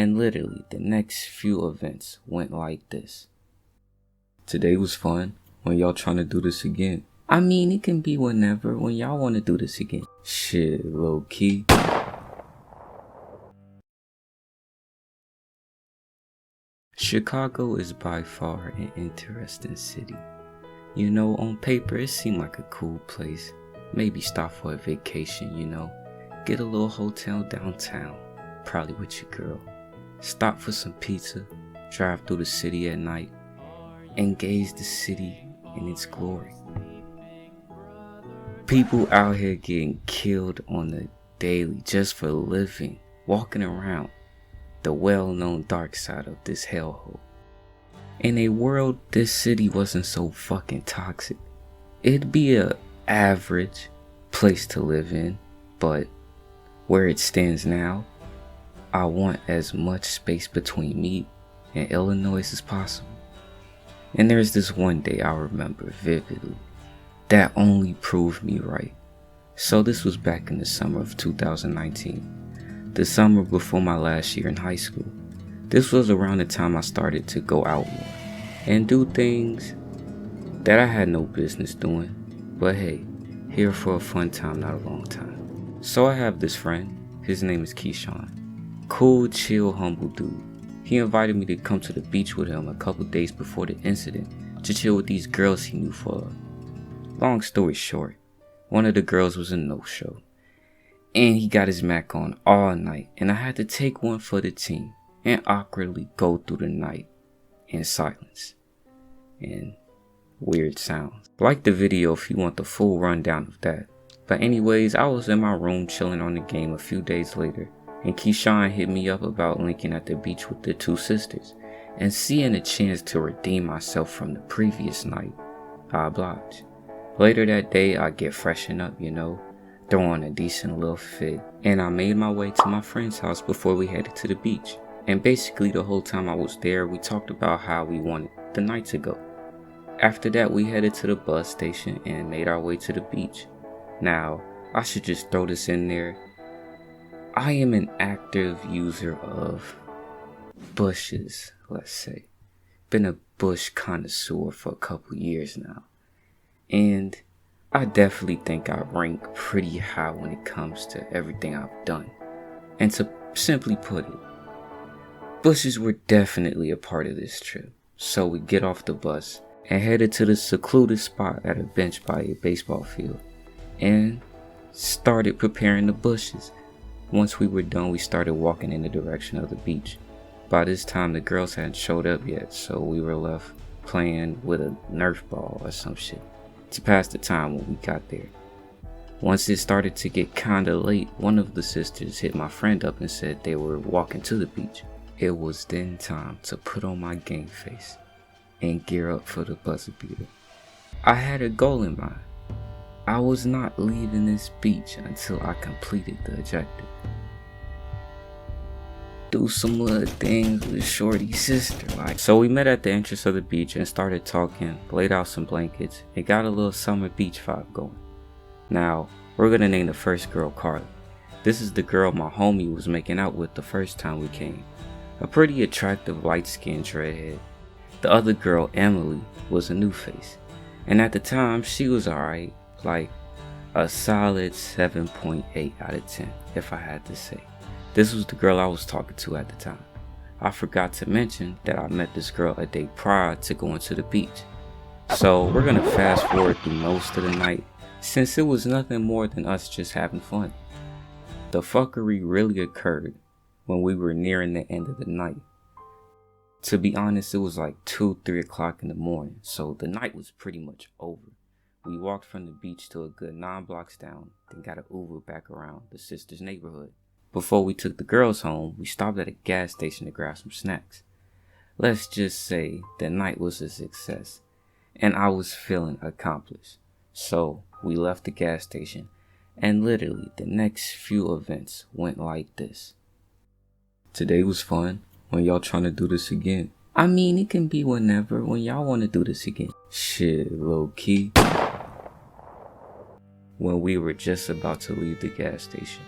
And literally, the next few events went like this. Today was fun. When y'all trying to do this again? I mean, it can be whenever, when y'all want to do this again. Shit, low key. Chicago is by far an interesting city. You know, on paper it seemed like a cool place. Maybe stop for a vacation, you know. Get a little hotel downtown, probably with your girl. Stop for some pizza, drive through the city at night, and gaze the city in its glory. People out here getting killed on the daily just for living, walking around the well-known dark side of this hellhole. In a world this city wasn't so fucking toxic, it'd be a average place to live in, but where it stands now, I want as much space between me and Illinois as possible. And there's this one day I remember vividly that only proved me right. So this was back in the summer of 2019, the summer before my last year in high school. This was around the time I started to go out more and do things that I had no business doing, but hey, here for a fun time, not a long time. So I have this friend, his name is Keyshawn. Cool, chill, humble dude. He invited me to come to the beach with him a couple days before the incident to chill with these girls he knew for. Long story short, one of the girls was a no-show, and he got his Mac on all night, and I had to take one for the team and awkwardly go through the night in silence and weird sounds. Like the video if you want the full rundown of that. But anyways, I was in my room chilling on the game a few days later, and Keyshawn hit me up about linking at the beach with the two sisters, and seeing a chance to redeem myself from the previous night, I obliged. Later that day, I get freshened up, you know, throw on a decent little fit, and I made my way to my friend's house before we headed to the beach. And basically the whole time I was there, we talked about how we wanted the night to go. After that, we headed to the bus station and made our way to the beach. Now, I should just throw this in there. I am an active user of bushes, let's say. Been a bush connoisseur for a couple years now. And I definitely think I rank pretty high when it comes to everything I've done. And to simply put it, bushes were definitely a part of this trip. So we get off the bus and headed to the secluded spot at a bench by a baseball field and started preparing the bushes. Once we were done, we started walking in the direction of the beach. By this time, the girls hadn't showed up yet, so we were left playing with a Nerf ball or some shit to pass the time when we got there. Once it started to get kinda late, one of the sisters hit my friend up and said they were walking to the beach. It was then time to put on my game face and gear up for the buzzer beater. I had a goal in mind. I was not leaving this beach until I completed the objective. Do some little things with Shorty's sister, like. So we met at the entrance of the beach and started talking, laid out some blankets, and got a little summer beach vibe going. Now, we're gonna name the first girl Carly. This is the girl my homie was making out with the first time we came. A pretty attractive light-skinned redhead. The other girl, Emily, was a new face. And at the time, she was alright, like a solid 7.8 out of 10, if I had to say. This was the girl I was talking to at the time. I forgot to mention that I met this girl a day prior to going to the beach. So we're gonna fast forward through most of the night, since it was nothing more than us just having fun. The fuckery really occurred when we were nearing the end of the night. To be honest, it was like 2-3 o'clock in the morning, so the night was pretty much over. We walked from the beach to a good 9 blocks down, then got an Uber back around the sisters' neighborhood. Before we took the girls home, we stopped at a gas station to grab some snacks. Let's just say the night was a success, and I was feeling accomplished. So we left the gas station, and literally the next few events went like this. Today was fun. When y'all trying to do this again? I mean, it can be whenever, when y'all want to do this again. Shit, low key. When we were just about to leave the gas station,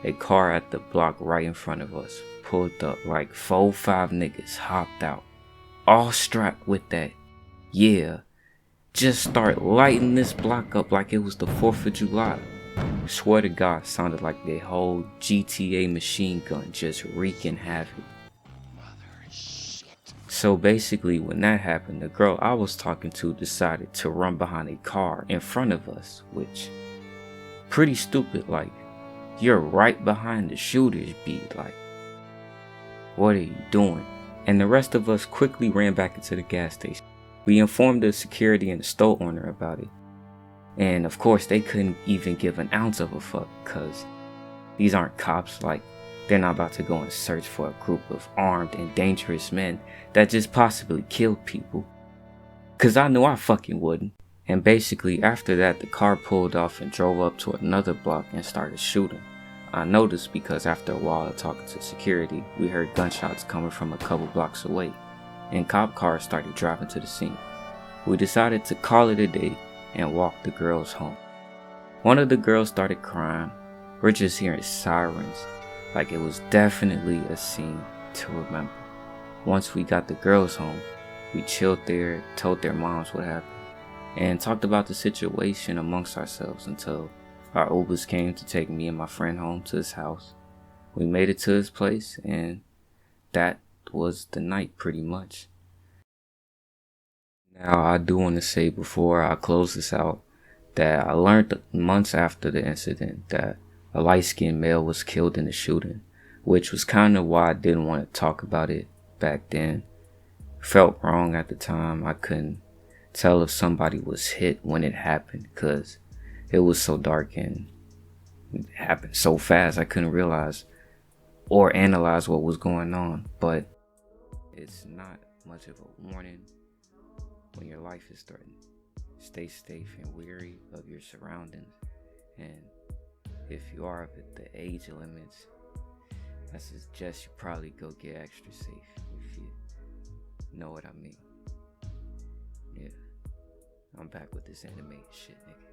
A car at the block right in front of us pulled up, like 4-5 niggas hopped out, all strapped with that, yeah, just start lighting this block up like it was the 4th of July. Swear to God, sounded like their whole GTA machine gun just wreaking havoc. So basically, when that happened, the girl I was talking to decided to run behind a car in front of us, which, pretty stupid, like, you're right behind the shooters, be like, what are you doing? And the rest of us quickly ran back into the gas station. We informed the security and the store owner about it. And of course, they couldn't even give an ounce of a fuck, cause these aren't cops. Like, they're not about to go and search for a group of armed and dangerous men that just possibly killed people. Cause I knew I fucking wouldn't. And basically after that, the car pulled off and drove up to another block and started shooting. I noticed because after a while of talking to security, we heard gunshots coming from a couple blocks away, and cop cars started driving to the scene. We decided to call it a day and walk the girls home. One of the girls started crying. We're just hearing sirens, like it was definitely a scene to remember. Once we got the girls home, we chilled there, told their moms what happened, and talked about the situation amongst ourselves until our Ubers came to take me and my friend home to his house. We made it to his place, and that was the night pretty much. Now, I do want to say before I close this out that I learned months after the incident that a light-skinned male was killed in the shooting, which was kind of why I didn't want to talk about it back then. Felt wrong at the time. I couldn't tell if somebody was hit when it happened because it was so dark and it happened so fast I couldn't realize or analyze what was going on. But it's not much of a warning when your life is threatened. Stay safe and wary of your surroundings, and if you are of the age limits, I suggest you probably go get extra safe, if you know what I mean. Yeah, I'm back with this animated shit, nigga.